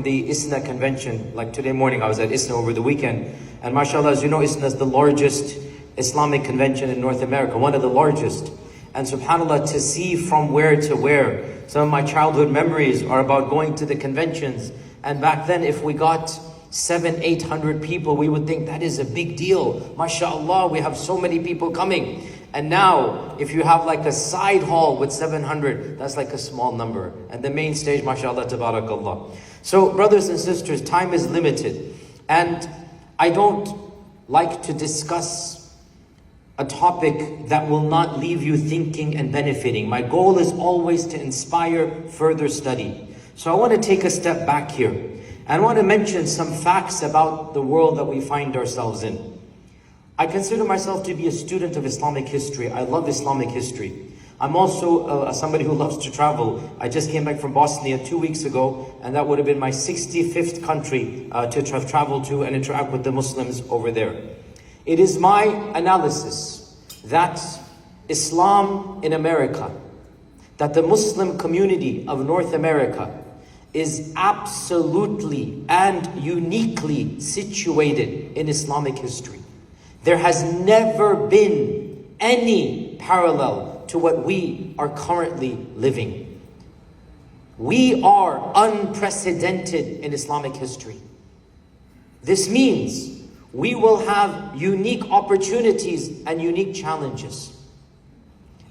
The ISNA convention, like today morning I was at ISNA over the weekend, and mashallah, as you know, ISNA is the largest Islamic convention in North America, one of the largest. And subhanAllah, to see from where to where, some of my childhood memories are about going to the conventions. And back then, if we got 700-800 people, we would think that is a big deal. MashaAllah, we have so many people coming. And now, if you have like a side hall with 700, that's like a small number. And the main stage, mashallah, tabarakallah. So, brothers and sisters, time is limited. And I don't like to discuss a topic that will not leave you thinking and benefiting. My goal is always to inspire further study. So I want to take a step back here. And I want to mention some facts about the world that we find ourselves in. I consider myself to be a student of Islamic history. I love Islamic history. I'm also somebody who loves to travel. I just came back from Bosnia 2 weeks ago, and that would have been my 65th country to travel to and interact with the Muslims over there. It is my analysis that Islam in America, that the Muslim community of North America is absolutely and uniquely situated in Islamic history. There has never been any parallel to what we are currently living. We are unprecedented in Islamic history. This means we will have unique opportunities and unique challenges.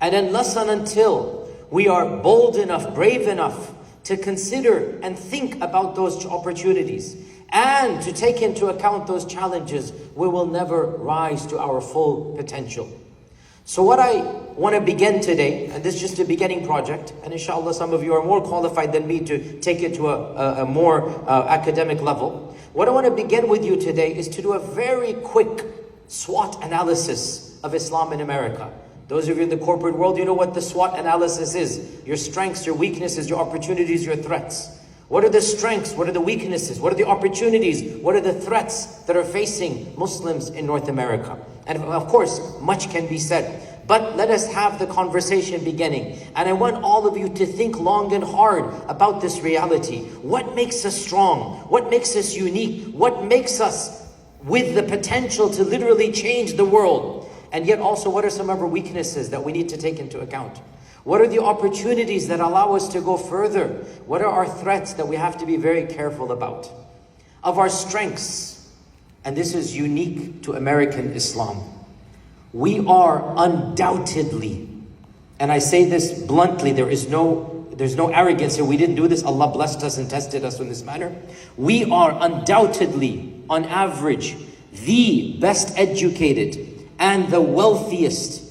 And unless and until we are bold enough, brave enough to consider and think about those opportunities and to take into account those challenges, we will never rise to our full potential. So what I want to begin today, and this is just a beginning project, and inshallah some of you are more qualified than me to take it to a more academic level. What I want to begin with you today is to do a very quick SWOT analysis of Islam in America. Those of you in the corporate world, you know what the SWOT analysis is. Your strengths, your weaknesses, your opportunities, your threats. What are the strengths? What are the weaknesses? What are the opportunities? What are the threats that are facing Muslims in North America? And of course, much can be said. But let us have the conversation beginning. And I want all of you to think long and hard about this reality. What makes us strong? What makes us unique? What makes us with the potential to literally change the world? And yet also, what are some of our weaknesses that we need to take into account? What are the opportunities that allow us to go further? What are our threats that we have to be very careful about? Of our strengths, and this is unique to American Islam, we are undoubtedly, and I say this bluntly, there's no arrogance here. We didn't do this. Allah blessed us and tested us in this manner. We are undoubtedly, on average, the best educated and the wealthiest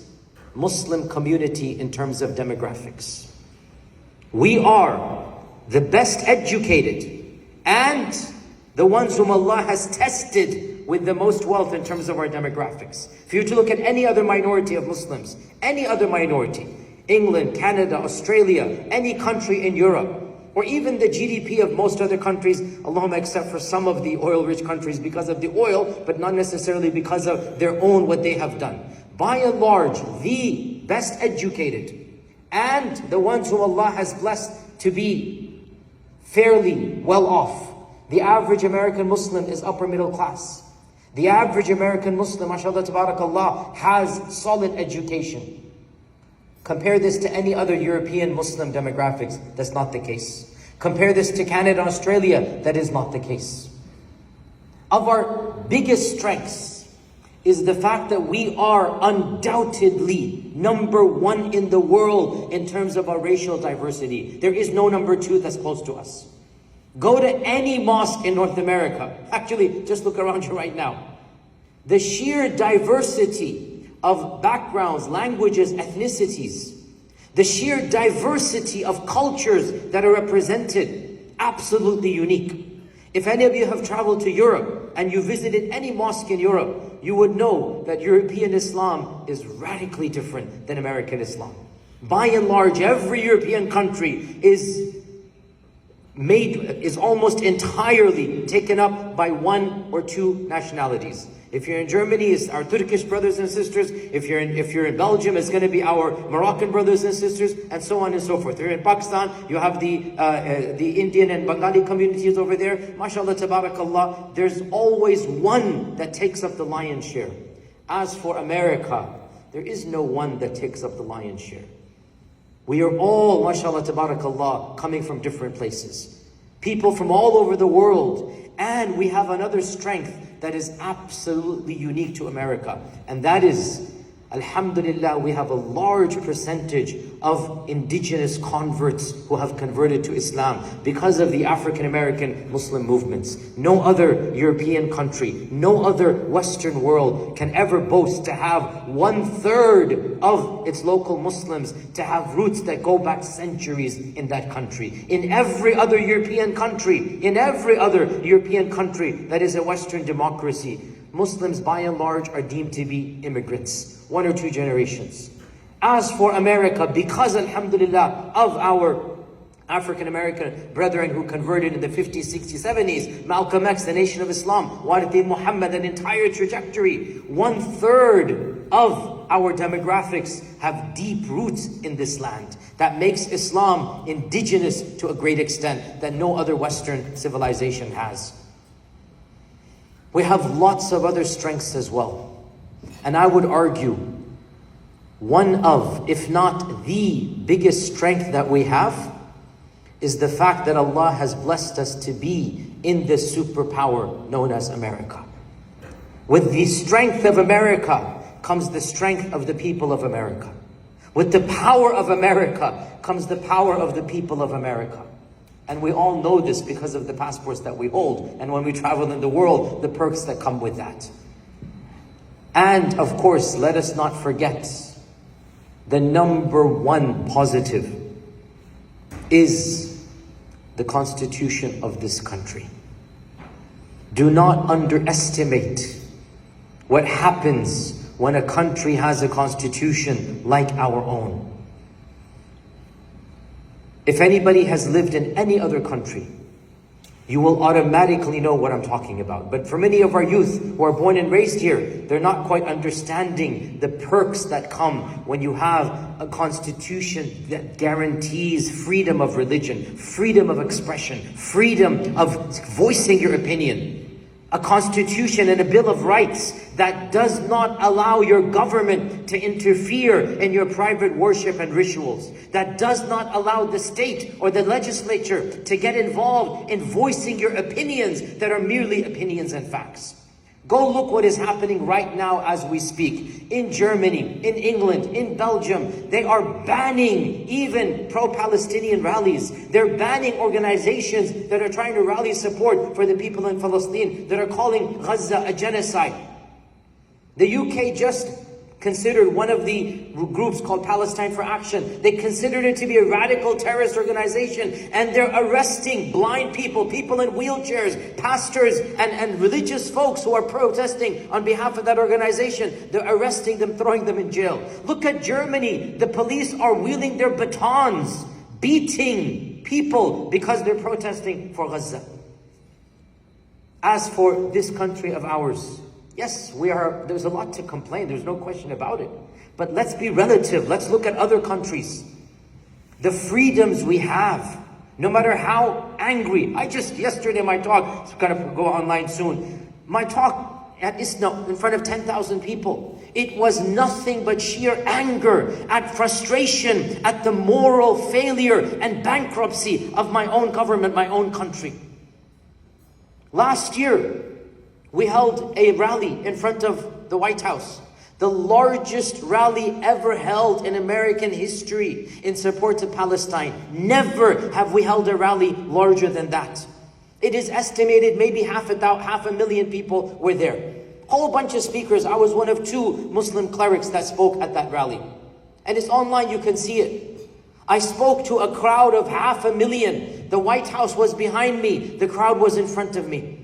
Muslim community in terms of demographics. We are the best educated and the ones whom Allah has tested with the most wealth in terms of our demographics. If you were to look at any other minority of Muslims, any other minority, England, Canada, Australia, any country in Europe, or even the GDP of most other countries, Allahumma except for some of the oil-rich countries because of the oil, but not necessarily because of their own, what they have done. By and large, the best educated and the ones whom Allah has blessed to be fairly well off. The average American Muslim is upper middle class. The average American Muslim, mashallah tabarakallah, has solid education. Compare this to any other European Muslim demographics, that's not the case. Compare this to Canada, Australia, that is not the case. Of our biggest strengths is the fact that we are undoubtedly number one in the world in terms of our racial diversity. There is no number two that's close to us. Go to any mosque in North America. Actually, just look around you right now. The sheer diversity of backgrounds, languages, ethnicities, the sheer diversity of cultures that are represented, absolutely unique. If any of you have traveled to Europe and you visited any mosque in Europe, you would know that European Islam is radically different than American Islam. By and large, every European country is almost entirely taken up by one or two nationalities. If you're in Germany, it's our Turkish brothers and sisters. If you're in Belgium, it's going to be our Moroccan brothers and sisters, and so on and so forth. If you're in Pakistan, you have the Indian and Bengali communities over there. MashaAllah, tabarakallah, there's always one that takes up the lion's share. As for America, there is no one that takes up the lion's share. We are all, mashallah, tabarakallah, coming from different places. People from all over the world. And we have another strength that is absolutely unique to America. And that is, alhamdulillah, we have a large percentage of indigenous converts who have converted to Islam because of the African American Muslim movements. No other European country, no other Western world can ever boast to have 1/3 of its local Muslims to have roots that go back centuries in that country. In every other European country, that is a Western democracy, Muslims by and large are deemed to be immigrants, 1 or 2 generations. As for America, because alhamdulillah of our African American brethren who converted in the 50s, 60s, 70s, Malcolm X, the Nation of Islam, Walid Muhammad, an entire trajectory, 1/3 of our demographics have deep roots in this land. That makes Islam indigenous to a great extent that no other Western civilization has. We have lots of other strengths as well. And I would argue one of, if not the biggest strength that we have is the fact that Allah has blessed us to be in this superpower known as America. With the strength of America comes the strength of the people of America. With the power of America comes the power of the people of America. And we all know this because of the passports that we hold. And when we travel in the world, the perks that come with that. And of course, let us not forget, the number one positive is the Constitution of this country. Do not underestimate what happens when a country has a constitution like our own. If anybody has lived in any other country, you will automatically know what I'm talking about. But for many of our youth who are born and raised here, they're not quite understanding the perks that come when you have a constitution that guarantees freedom of religion, freedom of expression, freedom of voicing your opinion. A constitution and a bill of rights that does not allow your government to interfere in your private worship and rituals. That does not allow the state or the legislature to get involved in voicing your opinions that are merely opinions and facts. Go look what is happening right now as we speak. In Germany, in England, in Belgium, they are banning even pro-Palestinian rallies. They're banning organizations that are trying to rally support for the people in Palestine, that are calling Gaza a genocide. The UK just considered one of the groups called Palestine for Action. They considered it to be a radical terrorist organization, and they're arresting blind people, people in wheelchairs, pastors and religious folks who are protesting on behalf of that organization. They're arresting them, throwing them in jail. Look at Germany. The police are wielding their batons, beating people because they're protesting for Gaza. As for this country of ours, yes, there's a lot to complain, there's no question about it. But let's be relative, let's look at other countries. The freedoms we have, no matter how angry. Yesterday my talk, it's gonna go online soon. My talk at ISNA in front of 10,000 people. It was nothing but sheer anger, at frustration, at the moral failure and bankruptcy of my own government, my own country. Last year, we held a rally in front of the White House. The largest rally ever held in American history in support of Palestine. Never have we held a rally larger than that. It is estimated maybe half a million people were there. Whole bunch of speakers. I was one of 2 Muslim clerics that spoke at that rally. And it's online, you can see it. I spoke to a crowd of 500,000. The White House was behind me. The crowd was in front of me.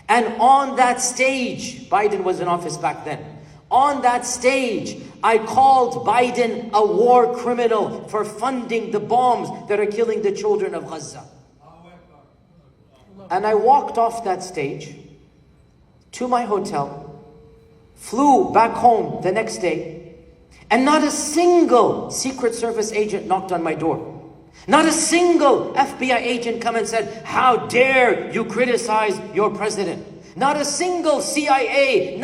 And on that stage, Biden was in office back then. On that stage, I called Biden a war criminal for funding the bombs that are killing the children of Gaza. And I walked off that stage to my hotel, flew back home the next day, and not a single Secret Service agent knocked on my door. Not a single FBI agent come and said, how dare you criticize your president? Not a single CIA,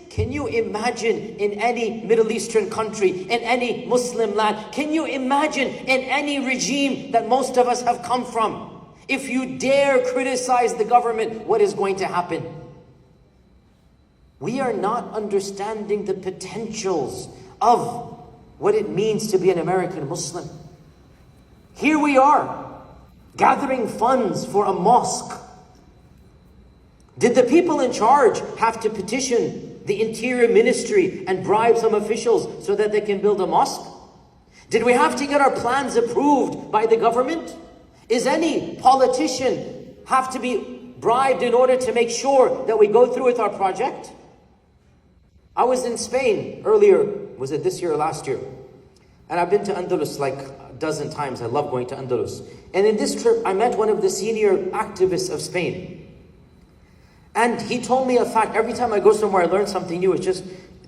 Can you imagine in any Middle Eastern country, in any Muslim land, can you imagine in any regime that most of us have come from? If you dare criticize the government, what is going to happen? We are not understanding the potentials of what it means to be an American Muslim. Here we are, gathering funds for a mosque. Did the people in charge have to petition the Interior Ministry and bribe some officials so that they can build a mosque? Did we have to get our plans approved by the government? Is any politician have to be bribed in order to make sure that we go through with our project? I was in Spain earlier, was it this year or last year? And I've been to Andalus like a dozen times. I love going to Andalus. And in this trip, I met one of the senior activists of Spain. And he told me a fact. Every time I go somewhere, I learn something new. It's just,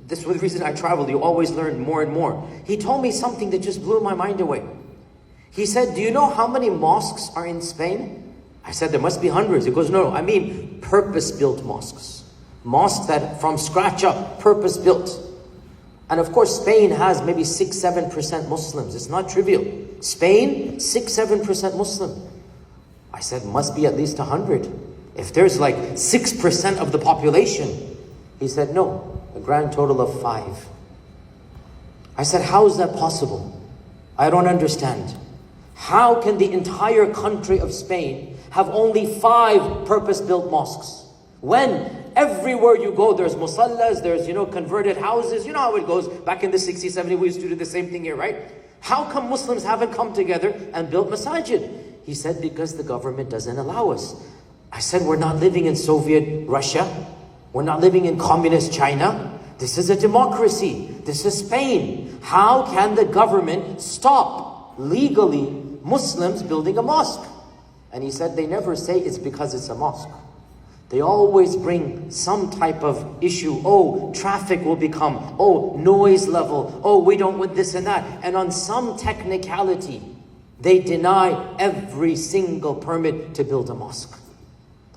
this is the reason I travel. You always learn more and more. He told me something that just blew my mind away. He said, do you know how many mosques are in Spain? I said, there must be hundreds. He goes, no, I mean purpose-built mosques. Mosques that from scratch up, purpose-built. And of course, Spain has maybe 6-7% Muslims. It's not trivial. Spain, 6-7% Muslim. I said, must be at least 100. If there's like 6% of the population. He said, no, a grand total of 5. I said, how is that possible? I don't understand. How can the entire country of Spain have only 5 purpose-built mosques? When everywhere you go, there's musallas, there's, converted houses. You know how it goes. Back in the 60s, 70s, we used to do the same thing here, right? How come Muslims haven't come together and built masajid? He said, because the government doesn't allow us. I said, we're not living in Soviet Russia. We're not living in communist China. This is a democracy. This is Spain. How can the government stop legally Muslims building a mosque? And he said, they never say it's because it's a mosque. They always bring some type of issue. Oh, traffic will become. Oh, noise level. Oh, we don't want this and that. And on some technicality, they deny every single permit to build a mosque.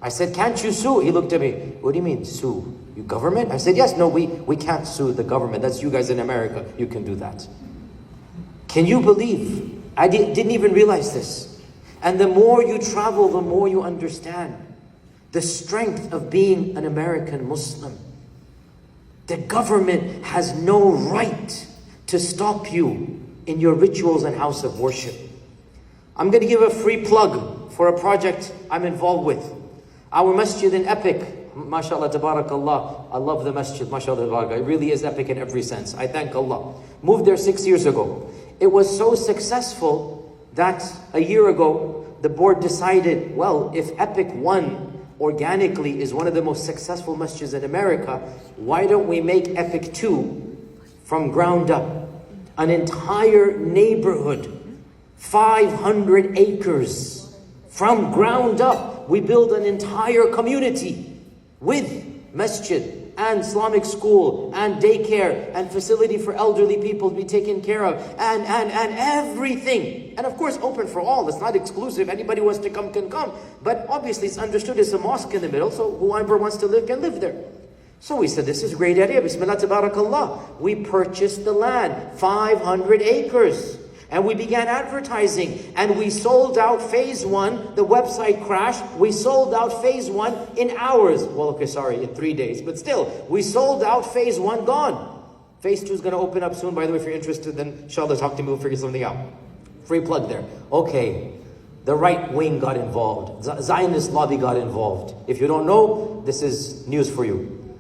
I said, can't you sue? He looked at me. What do you mean, sue? You government? I said, yes, no, we can't sue the government. That's you guys in America. You can do that. Can you believe? I didn't even realize this. And the more you travel, the more you understand the strength of being an American Muslim. The government has no right to stop you in your rituals and house of worship. I'm going to give a free plug for a project I'm involved with. Our masjid in Epic, mashallah, tabarakallah. I love the masjid, mashallah, tabarakallah. It really is epic in every sense. I thank Allah. Moved there 6 years ago. It was so successful that a year ago, the board decided, well, if Epic 1 organically is one of the most successful masjids in America, why don't we make Epic 2 from ground up? An entire neighborhood, 500 acres, from ground up. We build an entire community with masjid and Islamic school and daycare and facility for elderly people to be taken care of and everything. And of course open for all. It's not exclusive. Anybody who wants to come can come. But obviously it's understood it's a mosque in the middle, so whoever wants to live can live there. So we said, this is a great idea. Bismillah, tabarakallah. We purchased the land, 500 acres. And we began advertising, and we sold out phase 1. The website crashed. We sold out phase 1 in hours. Well, okay, sorry, in 3 days. But still, we sold out phase 1, gone. Phase 2 is going to open up soon. By the way, if you're interested, then inshallah, talk to me, we'll figure something out. Free plug there. Okay, the right wing got involved. Zionist lobby got involved. If you don't know, this is news for you.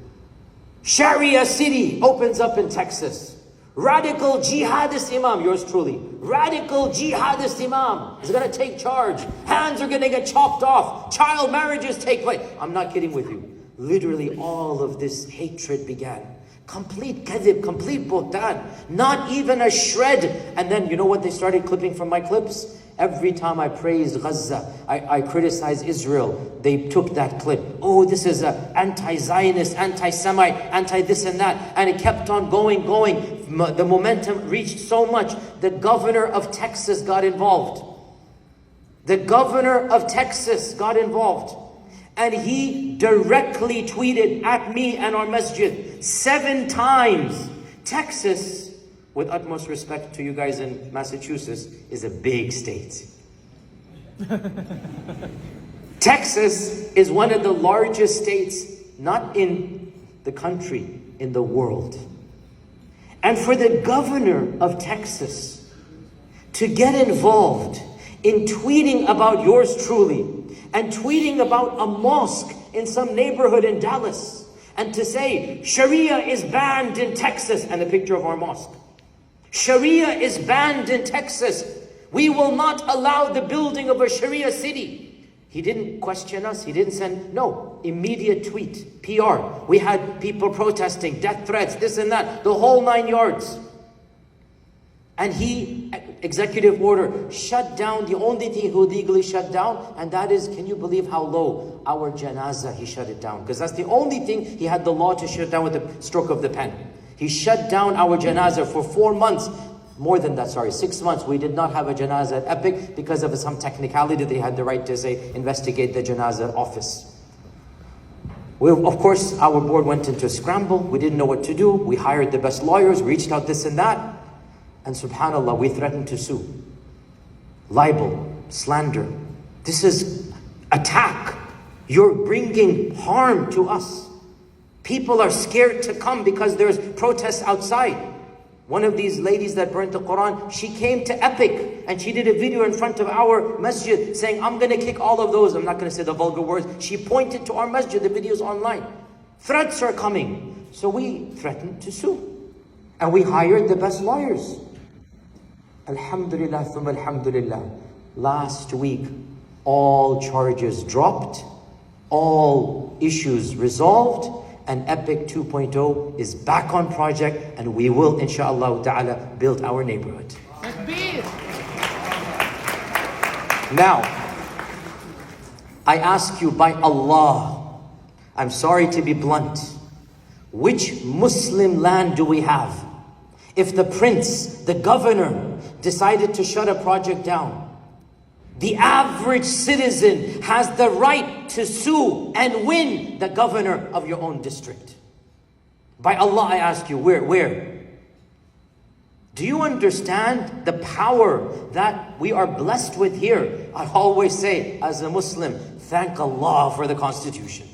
Sharia City opens up in Texas. Radical jihadist imam, yours truly. Radical jihadist imam is going to take charge. Hands are going to get chopped off. Child marriages take place. I'm not kidding with you. Literally all of this hatred began. Complete kadhib, complete buhtan. Not even a shred. And then you know what they started clipping from my clips? Every time I praised Gaza, I criticized Israel, they took that clip. Oh, this is an anti-Zionist, anti-Semite, anti-this and that. And it kept on going. The momentum reached so much, the governor of Texas got involved. The governor of Texas got involved. And he directly tweeted at me and our masjid 7 times. Texas, with utmost respect to you guys in Massachusetts, is a big state. Texas is one of the largest states, not in the country, in the world. And for the governor of Texas to get involved in tweeting about yours truly, and tweeting about a mosque in some neighborhood in Dallas, and to say, Sharia is banned in Texas, and a picture of our mosque. Sharia is banned in Texas. We will not allow the building of a Sharia city. He didn't question us. He didn't send, no, immediate tweet, PR. We had people protesting, death threats, this and that, the whole 9 yards. And he, executive order, shut down the only thing he legally shut down, and that is, can you believe how low? Our janazah, he shut it down. Because that's the only thing he had the law to shut down with the stroke of the pen. He shut down our janazah for 4 months. More than that, 6 months. We did not have a janazah at Epic because of some technicality that they had the right to say, investigate the janazah office. Of course, our board went into a scramble. We didn't know what to do. We hired the best lawyers, reached out this and that. And subhanAllah, we threatened to sue. Libel, slander. This is attack. You're bringing harm to us. People are scared to come because there's protests outside. One of these ladies that burnt the Quran, she came to Epic and she did a video in front of our masjid saying, I'm going to kick all of those. I'm not going to say the vulgar words. She pointed to our masjid, the video's online. Threats are coming. So we threatened to sue. And we hired the best lawyers. Alhamdulillah, thumma alhamdulillah. Last week, all charges dropped, all issues resolved, and Epic 2.0 is back on project, and we will, inshallah ta'ala, build our neighborhood. Now, I ask you by Allah, I'm sorry to be blunt, which Muslim land do we have? If the prince, the governor, decided to shut a project down, the average citizen has the right to sue and win the governor of your own district. By Allah, I ask you, where? Do you understand the power that we are blessed with here? I always say, as a Muslim, thank Allah for the Constitution.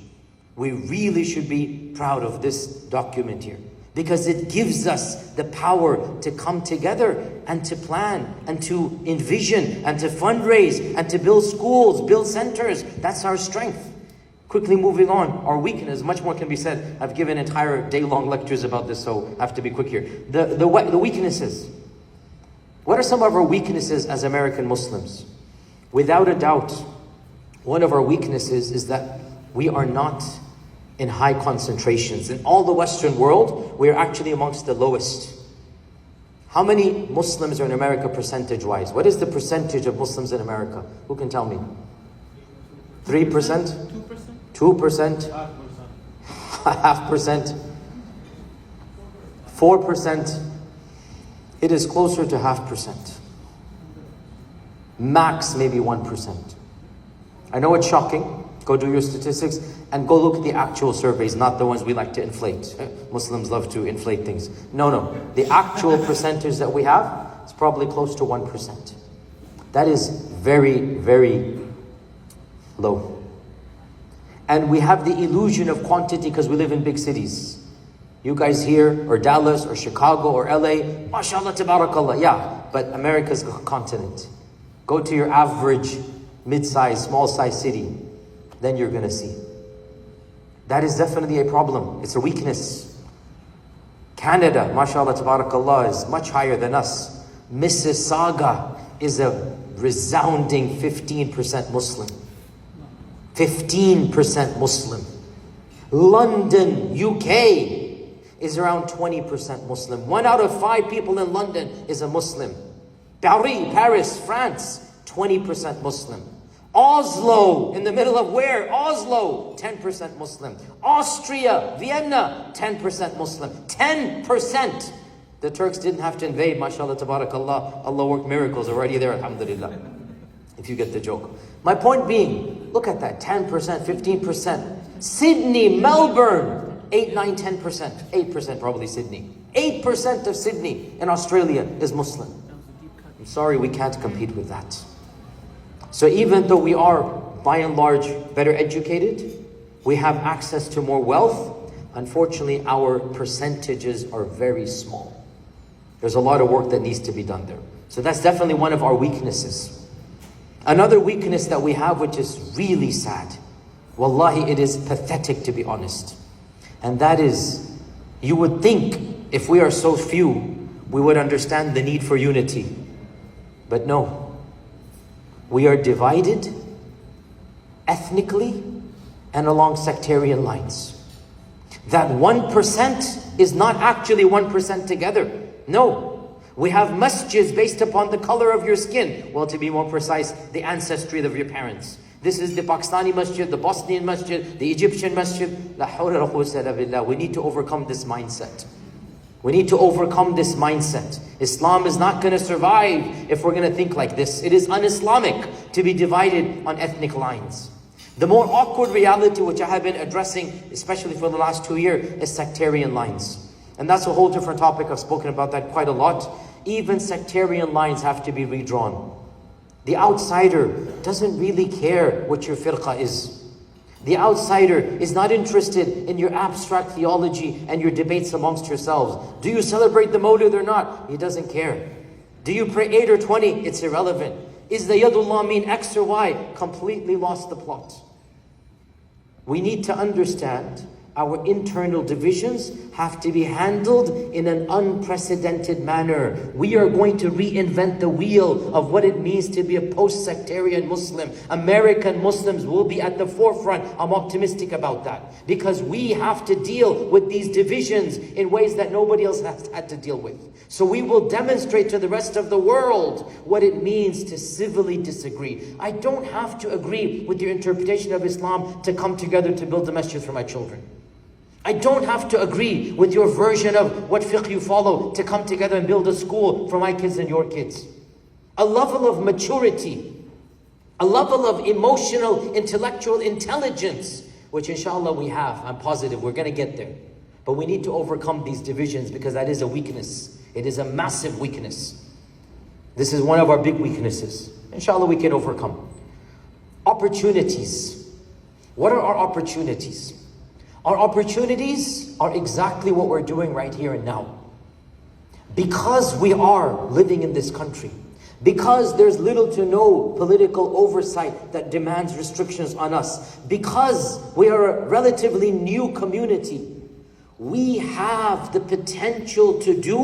We really should be proud of this document here, because it gives us the power to come together and to plan and to envision and to fundraise and to build schools, build centers. That's our strength. Quickly moving on, our weakness, much more can be said. I've given entire day-long lectures about this, so I have to be quick here. The weaknesses. What are some of our weaknesses as American Muslims? Without a doubt, one of our weaknesses is that we are not in high concentrations. In all the Western world, we are actually amongst the lowest. How many Muslims are in America percentage-wise? What is the percentage of Muslims in America? Who can tell me? 3%? 2%? 0.5%? 4%? It is closer to 0.5%. Max maybe 1%. I know it's shocking. Go do your statistics and go look at the actual surveys, not the ones we like to inflate. Muslims love to inflate things. No. The actual percentage that we have is probably close to 1%. That is very, very low. And we have the illusion of quantity because we live in big cities. You guys here, or Dallas, or Chicago, or LA, mashallah, tabarakallah, yeah. But America's a continent. Go to your average, mid-size, small-size city. Then you're going to see. That is definitely a problem. It's a weakness. Canada, mashallah, tabarakallah, is much higher than us. Mississauga is a resounding 15% Muslim. 15% Muslim. London, UK, is around 20% Muslim. 1 out of 5 people in London is a Muslim. Paris, France, 20% Muslim. Oslo, in the middle of where? Oslo, 10% Muslim. Austria, Vienna, 10% Muslim. 10%. The Turks didn't have to invade, mashallah, tabarakallah. Allah worked miracles already there, alhamdulillah. If you get the joke. My point being, look at that, 10%, 15%. Sydney, Melbourne, 8, 9, 10%. 8% probably Sydney. 8% of Sydney in Australia is Muslim. I'm sorry, we can't compete with that. So even though we are, by and large, better educated, we have access to more wealth, unfortunately, our percentages are very small. There's a lot of work that needs to be done there. So that's definitely one of our weaknesses. Another weakness that we have, which is really sad, wallahi, it is pathetic to be honest. And that is, you would think if we are so few, we would understand the need for unity. But no. We are divided ethnically and along sectarian lines. That 1% is not actually 1% together. No. We have masjids based upon the color of your skin. Well, to be more precise, the ancestry of your parents. This is the Pakistani masjid, the Bosnian masjid, the Egyptian masjid. La hawla wa la quwwata illa billah. We need to overcome this mindset. We need to overcome this mindset. Islam is not going to survive if we're going to think like this. It is un-Islamic to be divided on ethnic lines. The more awkward reality which I have been addressing, especially for the last 2 years, is sectarian lines. And that's a whole different topic. I've spoken about that quite a lot. Even sectarian lines have to be redrawn. The outsider doesn't really care what your firqa is. The outsider is not interested in your abstract theology and your debates amongst yourselves. Do you celebrate the Mawlid or not? He doesn't care. Do you pray 8 or 20? It's irrelevant. Is the Yadullah mean X or Y? Completely lost the plot. We need to understand our internal divisions have to be handled in an unprecedented manner. We are going to reinvent the wheel of what it means to be a post-sectarian Muslim. American Muslims will be at the forefront. I'm optimistic about that. Because we have to deal with these divisions in ways that nobody else has had to deal with. So we will demonstrate to the rest of the world what it means to civilly disagree. I don't have to agree with your interpretation of Islam to come together to build a masjid for my children. I don't have to agree with your version of what fiqh you follow to come together and build a school for my kids and your kids. A level of maturity, a level of emotional, intellectual intelligence, which inshallah we have. I'm positive we're going to get there. But we need to overcome these divisions because that is a weakness. It is a massive weakness. This is one of our big weaknesses. Inshallah we can overcome. Opportunities. What are our opportunities? Our opportunities are exactly what we're doing right here and now. Because we are living in this country, because there's little to no political oversight that demands restrictions on us, because we are a relatively new community, we have the potential to do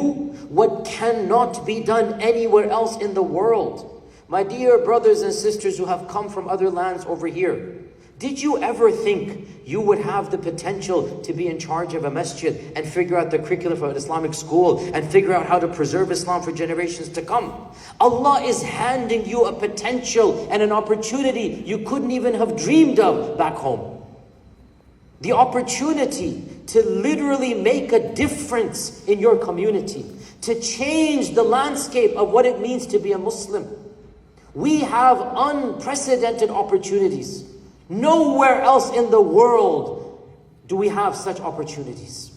what cannot be done anywhere else in the world. My dear brothers and sisters who have come from other lands over here, did you ever think you would have the potential to be in charge of a masjid and figure out the curriculum for an Islamic school and figure out how to preserve Islam for generations to come? Allah is handing you a potential and an opportunity you couldn't even have dreamed of back home. The opportunity to literally make a difference in your community, to change the landscape of what it means to be a Muslim. We have unprecedented opportunities. Nowhere else in the world do we have such opportunities.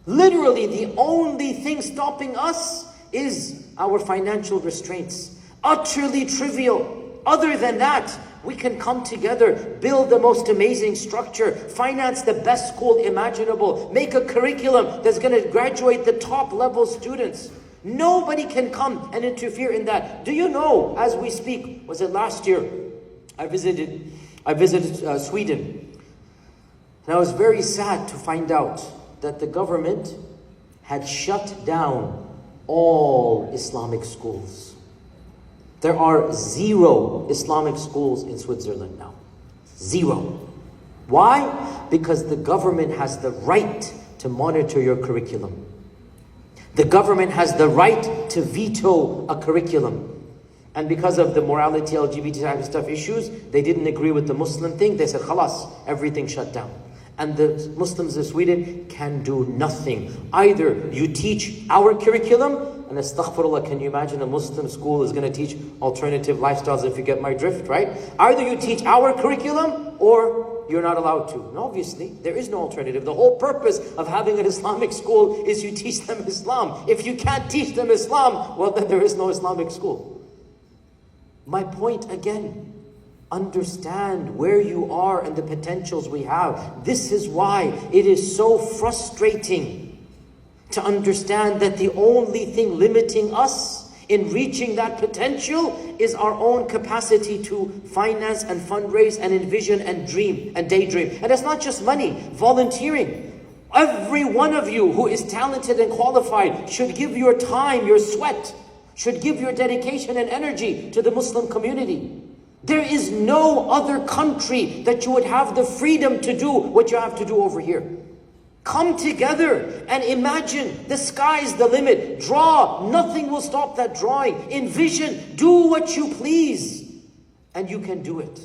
Literally, the only thing stopping us is our financial restraints. Utterly trivial. Other than that, we can come together, build the most amazing structure, finance the best school imaginable, make a curriculum that's going to graduate the top level students. Nobody can come and interfere in that. Do you know, as we speak, was it last year, I visited Sweden. And I was very sad to find out that the government had shut down all Islamic schools. There are 0 Islamic schools in Switzerland now. 0. Why? Because the government has the right to monitor your curriculum. The government has the right to veto a curriculum. And because of the morality, LGBT type of stuff issues, they didn't agree with the Muslim thing. They said, khalas, everything shut down. And the Muslims of Sweden can do nothing. Either you teach our curriculum, and astaghfirullah, can you imagine a Muslim school is going to teach alternative lifestyles, if you get my drift, right? Either you teach our curriculum, or you're not allowed to. And obviously, there is no alternative. The whole purpose of having an Islamic school is you teach them Islam. If you can't teach them Islam, well then there is no Islamic school. My point again, understand where you are and the potentials we have. This is why it is so frustrating to understand that the only thing limiting us in reaching that potential is our own capacity to finance and fundraise and envision and dream and daydream. And it's not just money, volunteering. Every one of you who is talented and qualified should give your time, your sweat, should give your dedication and energy to the Muslim community. There is no other country that you would have the freedom to do what you have to do over here. Come together and imagine the sky's the limit. Draw. Nothing will stop that drawing. Envision. Do what you please. And you can do it.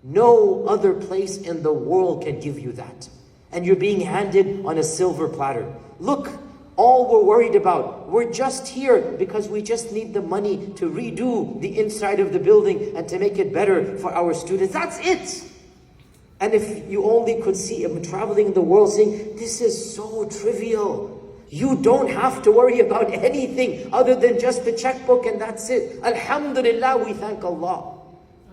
No other place in the world can give you that. And you're being handed on a silver platter. Look, all we're worried about, we're just here because we just need the money to redo the inside of the building and to make it better for our students. That's it. And if you only could see, I'm traveling the world saying, this is so trivial. You don't have to worry about anything other than just the checkbook and that's it. Alhamdulillah, we thank Allah.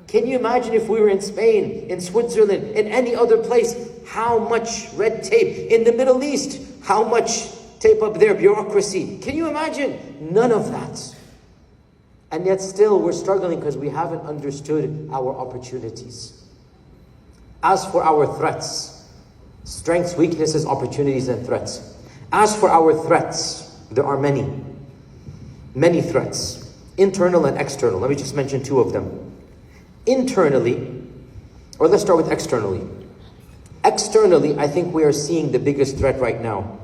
Can you imagine if we were in Spain, in Switzerland, in any other place, how much red tape? In the Middle East, how much tape up there, bureaucracy? Can you imagine? None of that. And yet still we're struggling because we haven't understood our opportunities. As for our threats, strengths, weaknesses, opportunities, and threats. As for our threats, there are many. Many threats. Internal and external. Let me just mention two of them. Internally, or let's start with externally. Externally, I think we are seeing the biggest threat right now.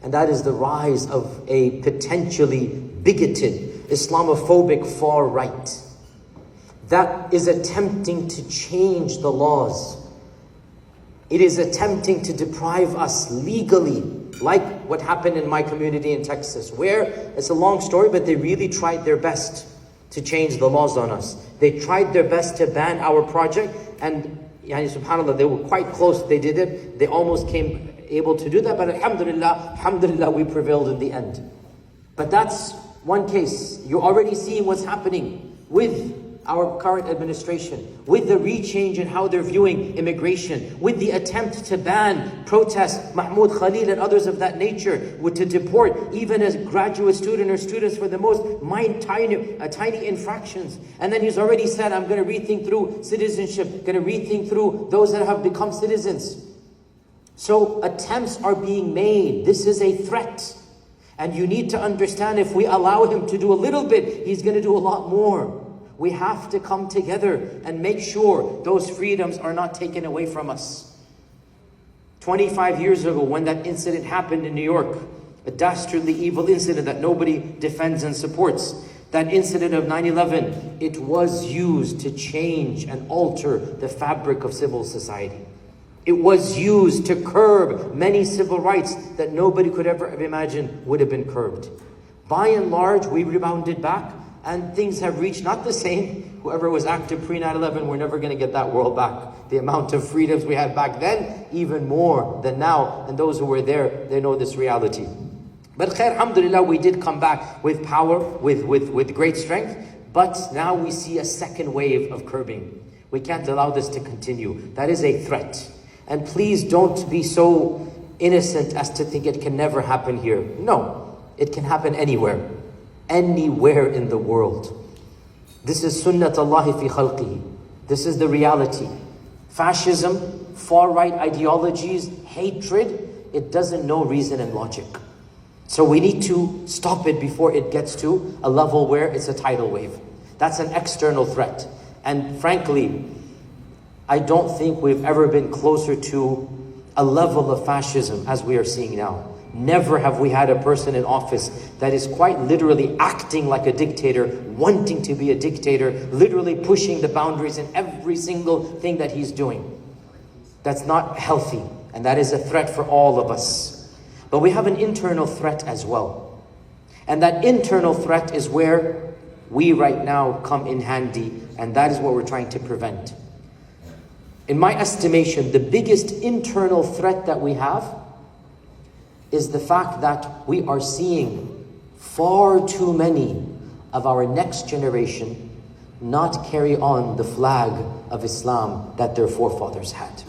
And that is the rise of a potentially bigoted, Islamophobic far right that is attempting to change the laws. It is attempting to deprive us legally, like what happened in my community in Texas, where it's a long story, but they really tried their best to change the laws on us. They tried their best to ban our project, and subhanAllah, they were quite close. They did it. They almost came able to do that, but alhamdulillah, we prevailed in the end. But that's one case. You're already seeing what's happening with our current administration, with the rechange in how they're viewing immigration, with the attempt to ban protests, Mahmoud Khalil and others of that nature, to deport even as graduate student or students for the most tiny infractions. And then he's already said, I'm going to rethink through citizenship, going to rethink through those that have become citizens. So attempts are being made. This is a threat. And you need to understand, if we allow him to do a little bit, he's going to do a lot more. We have to come together and make sure those freedoms are not taken away from us. 25 years ago, when that incident happened in New York, a dastardly evil incident that nobody defends and supports, that incident of 9/11, it was used to change and alter the fabric of civil society. It was used to curb many civil rights that nobody could ever have imagined would have been curbed. By and large, we rebounded back, and things have reached not the same. Whoever was active pre-9/11, we're never going to get that world back. The amount of freedoms we had back then, even more than now. And those who were there, they know this reality. But khair, alhamdulillah, we did come back with power, with great strength. But now we see a second wave of curbing. We can't allow this to continue. That is a threat. And please don't be so innocent as to think it can never happen here. No, it can happen anywhere. Anywhere in the world. This is sunnat Allahi fi khalqihi. This is the reality. Fascism, far-right ideologies, hatred, it doesn't know reason and logic. So we need to stop it before it gets to a level where it's a tidal wave. That's an external threat. And frankly, I don't think we've ever been closer to a level of fascism as we are seeing now. Never have we had a person in office that is quite literally acting like a dictator, wanting to be a dictator, literally pushing the boundaries in every single thing that he's doing. That's not healthy, and that is a threat for all of us. But we have an internal threat as well. And that internal threat is where we right now come in handy, and that is what we're trying to prevent. In my estimation, the biggest internal threat that we have is the fact that we are seeing far too many of our next generation not carry on the flag of Islam that their forefathers had.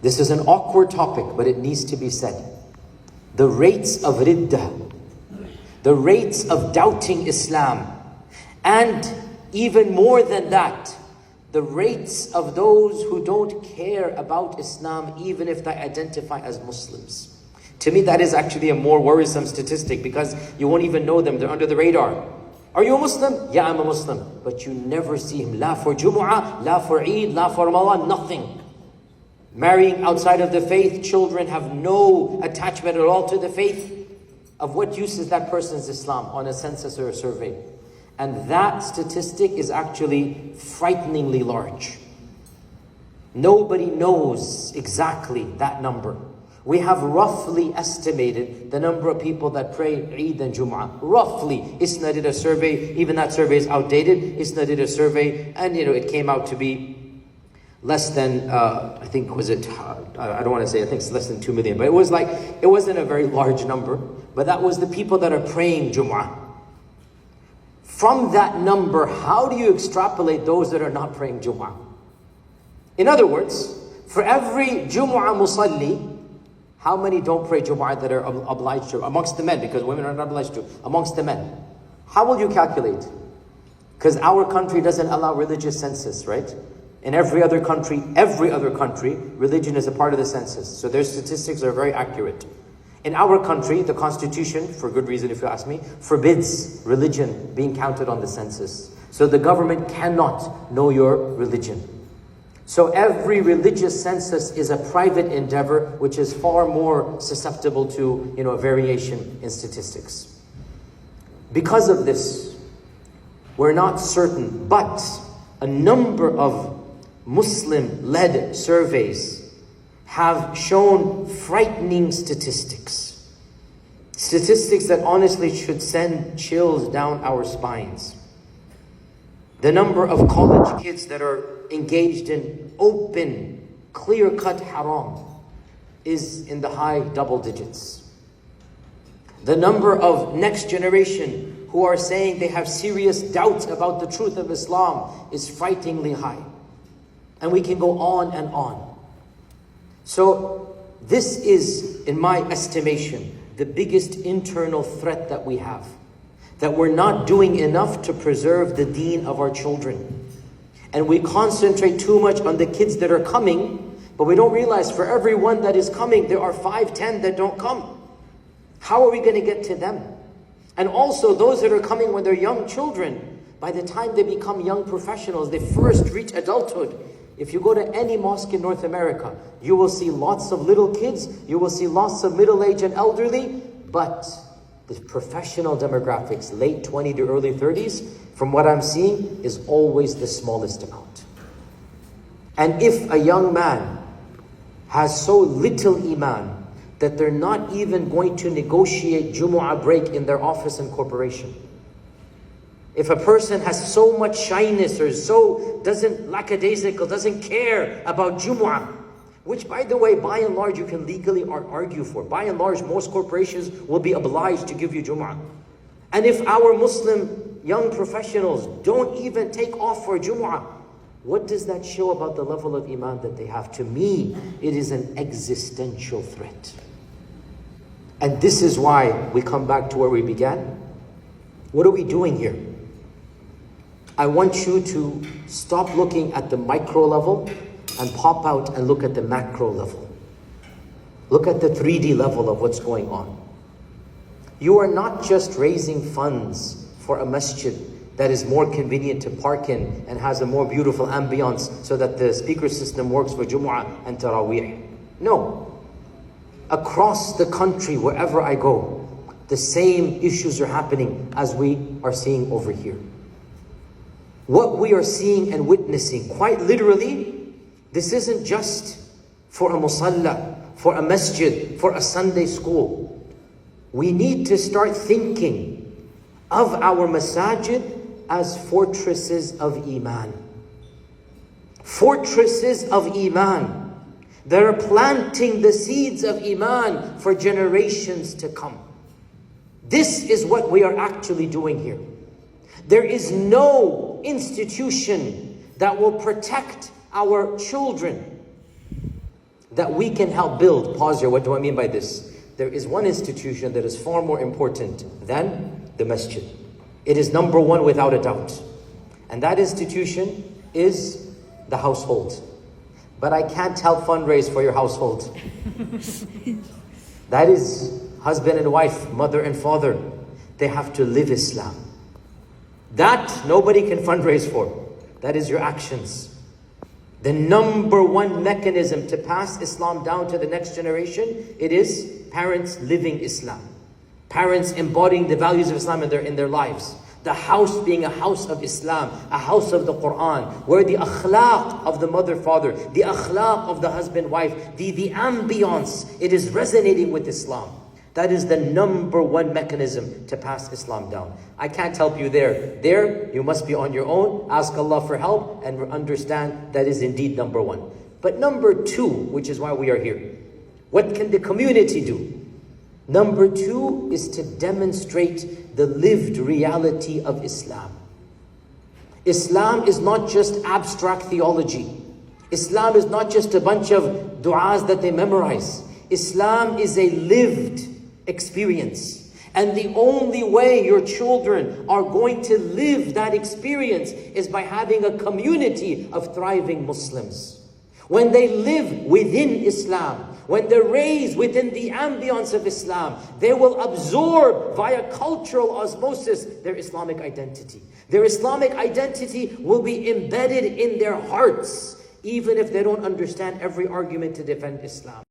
This is an awkward topic, but it needs to be said. The rates of riddah, the rates of doubting Islam, and even more than that, the rates of those who don't care about Islam even if they identify as Muslims. To me, that is actually a more worrisome statistic, because you won't even know them. They're under the radar. Are you a Muslim? Yeah, I'm a Muslim. But you never see him. La for Jumu'ah, la for Eid, la for Ramadan, nothing. Marrying outside of the faith, children have no attachment at all to the faith. Of what use is that person's Islam on a census or a survey? And that statistic is actually frighteningly large. Nobody knows exactly that number. We have roughly estimated the number of people that pray Eid and Jum'ah. Roughly. ISNA did a survey. Even that survey is outdated. ISNA did a survey, and it came out to be less than, I think, was it, I don't want to say, I think it's less than 2 million. But it wasn't a very large number. But that was the people that are praying Jum'ah. From that number, how do you extrapolate those that are not praying Jum'ah? In other words, for every Jum'ah musalli, how many don't pray Jum'ah that are obliged to? Amongst the men, because women are not obliged to. Amongst the men. How will you calculate? Because our country doesn't allow religious census, right? In every other country, religion is a part of the census. So their statistics are very accurate. In our country, the constitution, for good reason if you ask me, forbids religion being counted on the census. So the government cannot know your religion. So every religious census is a private endeavor, which is far more susceptible to, a variation in statistics. Because of this, we're not certain, but a number of Muslim-led surveys have shown frightening statistics. Statistics that honestly should send chills down our spines. The number of college kids that are engaged in open, clear-cut haram is in the high double digits. The number of next generation who are saying they have serious doubts about the truth of Islam is frighteningly high. And we can go on and on. So this is, in my estimation, the biggest internal threat that we have. That we're not doing enough to preserve the deen of our children. And we concentrate too much on the kids that are coming, but we don't realize for every one that is coming, there are 5, 10 that don't come. How are we going to get to them? And also those that are coming when they're young children, by the time they become young professionals, they first reach adulthood. If you go to any mosque in North America, you will see lots of little kids, you will see lots of middle-aged and elderly, but the professional demographics, late 20 to early 30s, from what I'm seeing, is always the smallest amount. And if a young man has so little iman that they're not even going to negotiate Jumu'ah break in their office and corporation, if a person has so much shyness or so lackadaisical, doesn't care about Jumu'ah, which by the way, by and large, you can legally argue for. By and large, most corporations will be obliged to give you Jumu'ah. And if our Muslim young professionals don't even take off for Jumu'ah, what does that show about the level of iman that they have? To me, it is an existential threat. And this is why we come back to where we began. What are we doing here? I want you to stop looking at the micro level and pop out and look at the macro level. Look at the 3D level of what's going on. You are not just raising funds for a masjid that is more convenient to park in and has a more beautiful ambience so that the speaker system works for Jumu'ah and Taraweeh. No. across the country, wherever I go, the same issues are happening as we are seeing over here. What we are seeing and witnessing, quite literally, this isn't just for a musalla, for a masjid, for a Sunday school. We need to start thinking of our masajid as fortresses of Iman. Fortresses of Iman that are planting the seeds of Iman for generations to come. This is what we are actually doing here. There is no institution that will protect our children that we can help build. Pause here, what do I mean by this? There is one institution that is far more important than the masjid. It is number one without a doubt. And that institution is the household. But I can't help fundraise for your household. That is husband and wife, mother and father. They have to live Islam. That nobody can fundraise for. That is your actions. The number one mechanism to pass Islam down to the next generation, it is parents living Islam. Parents embodying the values of Islam in their lives. The house being a house of Islam, a house of the Quran, where the akhlaq of the mother, father, the akhlaq of the husband, wife, the ambience, it is resonating with Islam. That is the number one mechanism to pass Islam down. I can't help you there. There, you must be on your own. Ask Allah for help and understand that is indeed number one. But number two, which is why we are here, what can the community do? Number two is to demonstrate the lived reality of Islam. Islam is not just abstract theology. Islam is not just a bunch of du'as that they memorize. Islam is a lived experience. And the only way your children are going to live that experience is by having a community of thriving Muslims. When they live within Islam, when they're raised within the ambience of Islam, they will absorb via cultural osmosis their Islamic identity. Their Islamic identity will be embedded in their hearts, even if they don't understand every argument to defend Islam.